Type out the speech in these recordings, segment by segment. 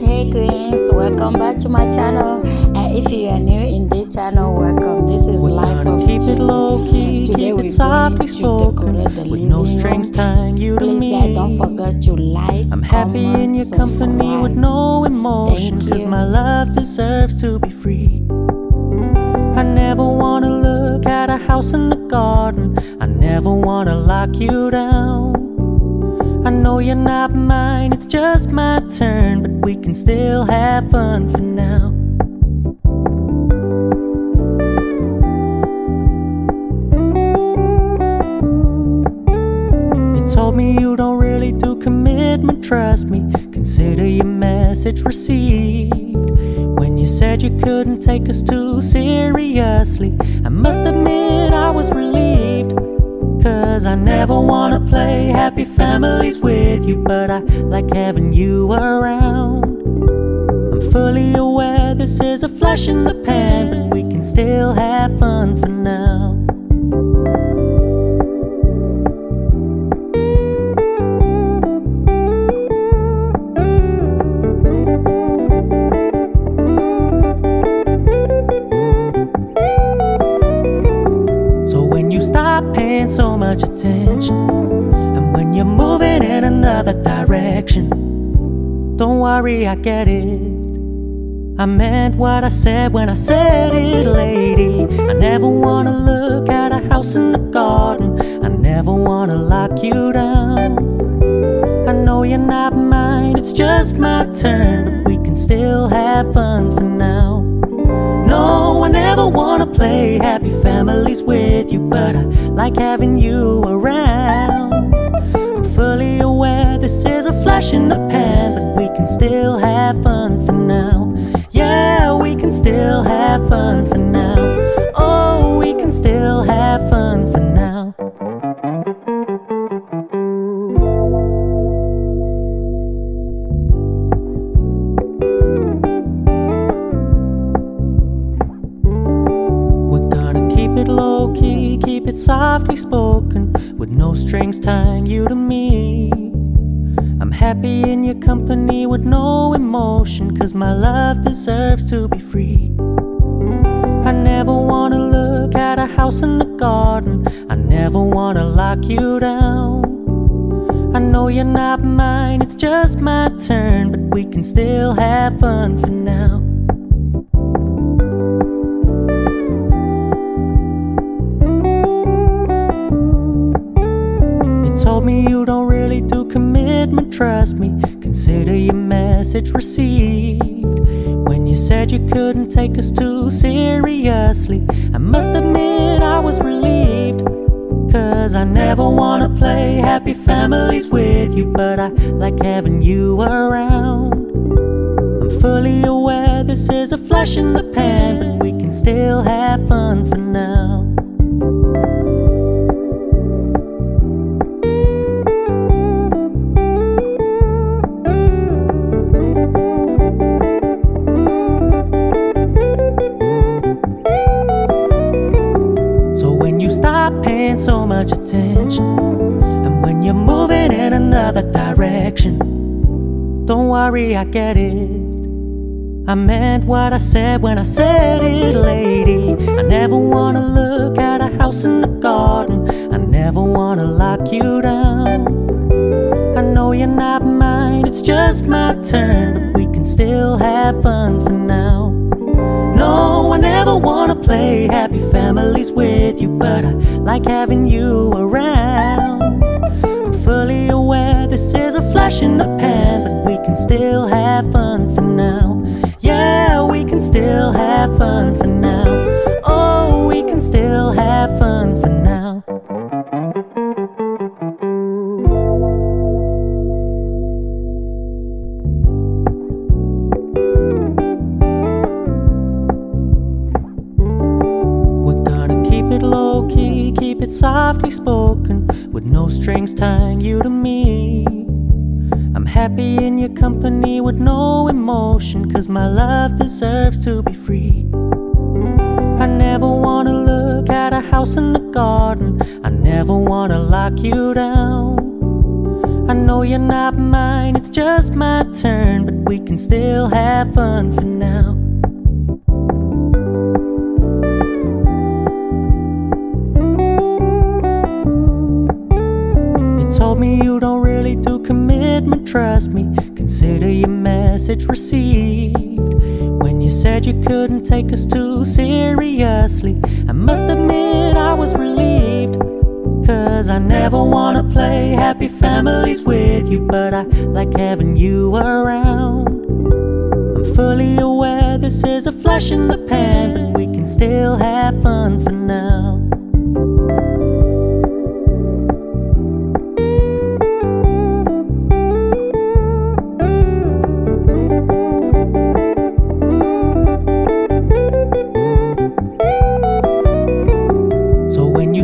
hey queens, welcome back to my channel. And if you are new in this channel, welcome. This is We're Life gonna of keep Julie. it low key, Today keep we're it softly going to spoken, decorate the with living no strings room. tying you to Please me. guys, don't forget to like, I'm happy comment, in your company with subscribe. no emotion, Thank cause you. my love deserves to be free. I never wanna look at a house in the garden, I never wanna lock you down. I know you're not mine, it's just my turn, but we can still have fun for now. You told me you don't really do commitment, trust me, consider your message received. When you said you couldn't take us too seriously, I must admit I was relieved. Cause I never wanna play happy families with you, but I like having you around. I'm fully aware this is a flash in the pan, but we can still have fun for now. So when you stop paying so much attention, and when you're moving in another direction, don't worry, I get it. I meant what I said when I said it, lady. I never wanna look at a house in the garden, I never wanna lock you down. I know you're not mine, it's just my turn, but we can still have fun for now. No, I never wanna play happy families with you, but I like having you around. I'm fully aware this is a flash in the pan, but we can still have fun for now. Yeah, we can still have fun for now. Oh, we can still have fun for now. Keep it low key, keep it softly spoken, with no strings tying you to me. I'm happy in your company with no emotion, cause my love deserves to be free. I never wanna look at a house in the garden, I never wanna lock you down. I know you're not mine, it's just my turn, but we can still have fun for now. Told me you don't really do commitment, trust me, consider your message received. When you said you couldn't take us too seriously, I must admit I was relieved. Cause I never wanna play happy families with you, but I like having you around. I'm fully aware this is a flash in the pan, but we can still have fun for now. Stop paying so much attention, and when you're moving in another direction, don't worry, I get it. I meant what I said when I said it, lady. I never wanna look at a house in the garden, I never wanna lock you down. I know you're not mine, it's just my turn, but we can still have fun for now. No, I never wanna play happy families with you, but I like having you around. I'm fully aware this is a flash in the pan, but we can still have fun for now. Yeah, we can still have fun for now. Oh, we can still have fun for now. Keep it low key, keep it softly spoken, with no strings tying you to me. I'm happy in your company with no emotion, cause my love deserves to be free. I never wanna look at a house in the garden, I never wanna lock you down. I know you're not mine, it's just my turn, but we can still have fun for now. You told me you don't really do commitment, trust me, consider your message received. When you said you couldn't take us too seriously, I must admit I was relieved. 'Cause I never wanna play happy families with you, but I like having you around. I'm fully aware this is a flash in the pan, but we can still have fun for now.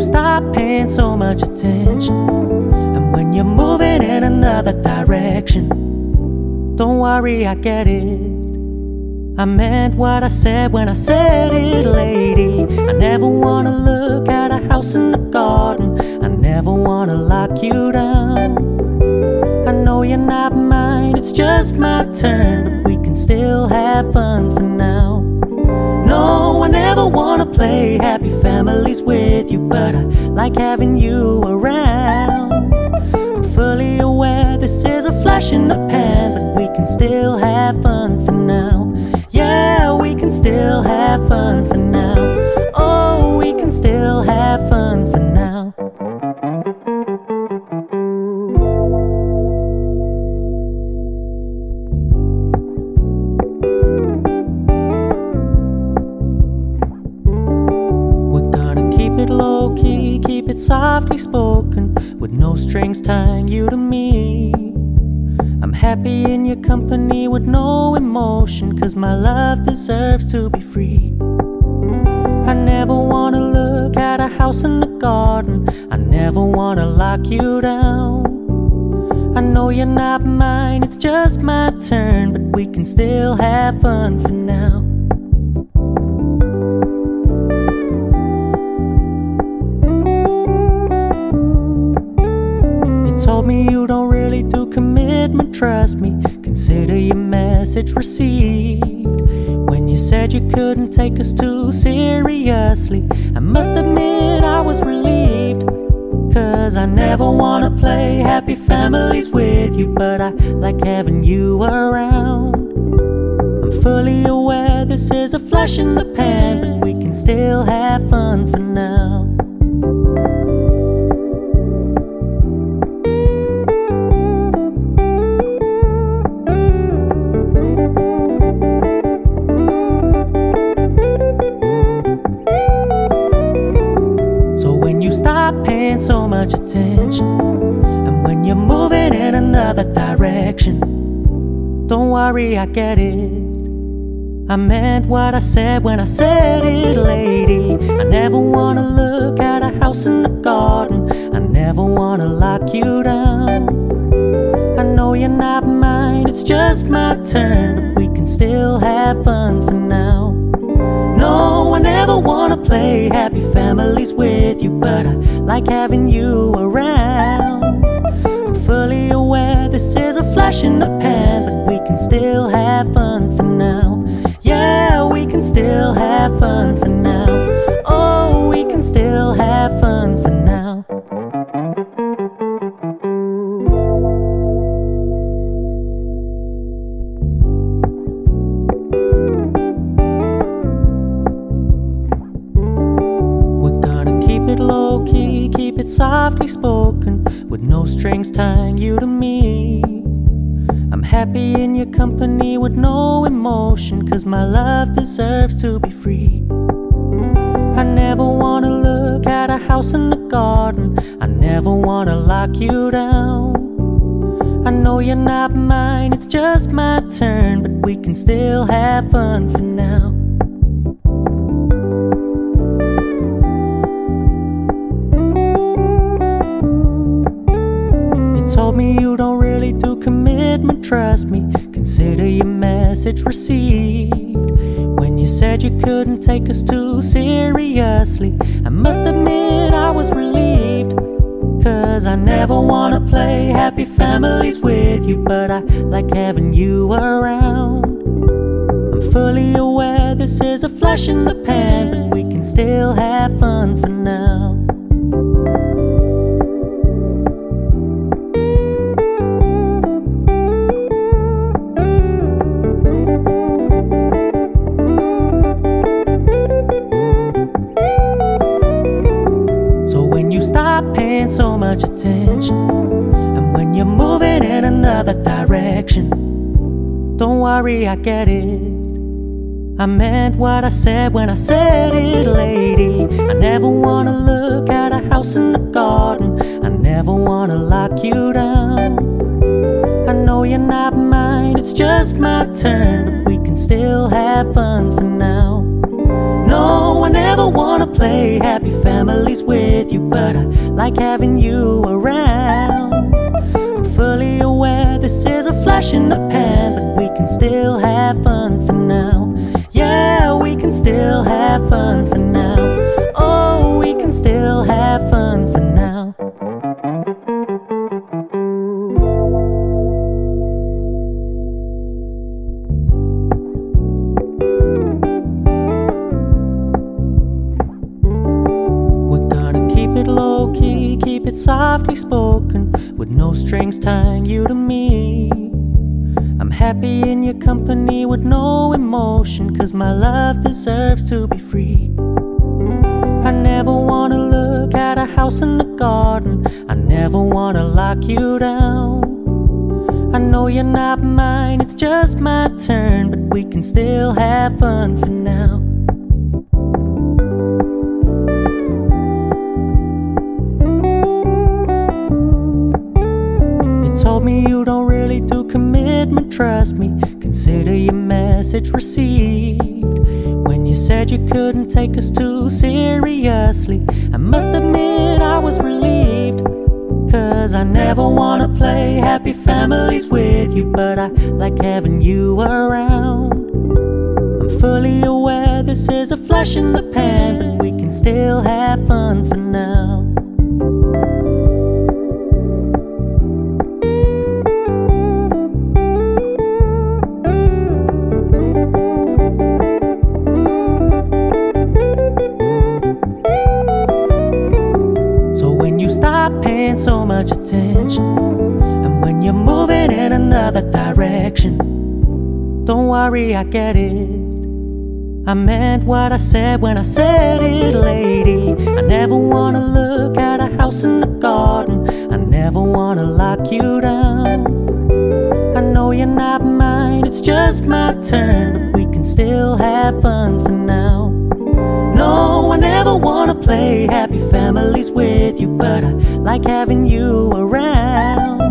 Stop paying so much attention, and when you're moving in another direction, don't worry, I get it. I meant what I said when I said it, lady. I never wanna look at a house in the garden, I never wanna lock you down. I know you're not mine, it's just my turn, but we can still have fun for now. No, I never wanna play happy families with you, but I like having you around. I'm fully aware this is a flash in the pan, but we can still have fun for now. Yeah, we can still have fun for now. Oh, we can still have fun for now. Low-key, keep it softly spoken, with no strings tying you to me. I'm happy in your company with no emotion, 'cause my love deserves to be free. I never wanna look at a house in the garden, I never wanna lock you down. I know you're not mine, it's just my turn, but we can still have fun for now. Told me you don't really do commitment, trust me, consider your message received. When you said you couldn't take us too seriously, I must admit I was relieved. 'Cause I never wanna play happy families with you, but I like having you around. I'm fully aware this is a flash in the pan, but we can still have fun for now. Stop paying so much attention, and when you're moving in another direction, don't worry, I get it. I meant what I said when I said it, lady. I never wanna look at a house in the garden, I never wanna lock you down. I know you're not mine, it's just my turn, but we can still have fun for now. No, I never wanna play happy families with you, but I like having you around. I'm fully aware this is a flash in the pan, but we can still have fun for now. Yeah, we can still have fun for now. Oh, we can still have fun for now. Low-key, keep it softly spoken, with no strings tying you to me. I'm happy in your company with no emotion, 'cause my love deserves to be free. I never wanna look at a house in the garden, I never wanna lock you down. I know you're not mine, it's just my turn, but we can still have fun for now. Told me you don't really do commitment, trust me, consider your message received. When you said you couldn't take us too seriously, I must admit I was relieved. 'Cause I never wanna play happy families with you, but I like having you around. I'm fully aware this is a flash in the pan, but we can still have fun for now. So when you stop paying so much attention, and when you're moving in another direction, don't worry, I get it. I meant what I said when I said it, lady. I never wanna look at a house in the garden. I never wanna lock you down. I know you're not mine, it's just my turn, but we can still have fun for now. No, I never wanna play happy families with you, but I like having you around. I'm fully aware this is a flash in the pan, but we can still have fun for now. Yeah, we can still have fun for now. Oh, we can still have fun for now. We're gonna keep it low-key, keep it softly spoken, with no strings tying you to me. I'm happy in your company with no emotion, 'cause my love deserves to be free. I never wanna look at a house in the garden. I never wanna lock you down. I know you're not mine, it's just my turn, but we can still have fun for now. Told me you don't really do commitment, trust me. Consider your message received. When you said you couldn't take us too seriously, I must admit I was relieved. 'Cause I never wanna play happy families with you, but I like having you around. I'm fully aware this is a flash in the pan, but we can still have fun for now. When you stop paying so much attention, and when you're moving in another direction, don't worry, I get it. I meant what I said when I said it, lady. I never wanna look at a house in the garden. I never wanna lock you down. I know you're not mine, it's just my turn, but we can still have fun for now. No, I never wanna play happy families with you, but I like having you around.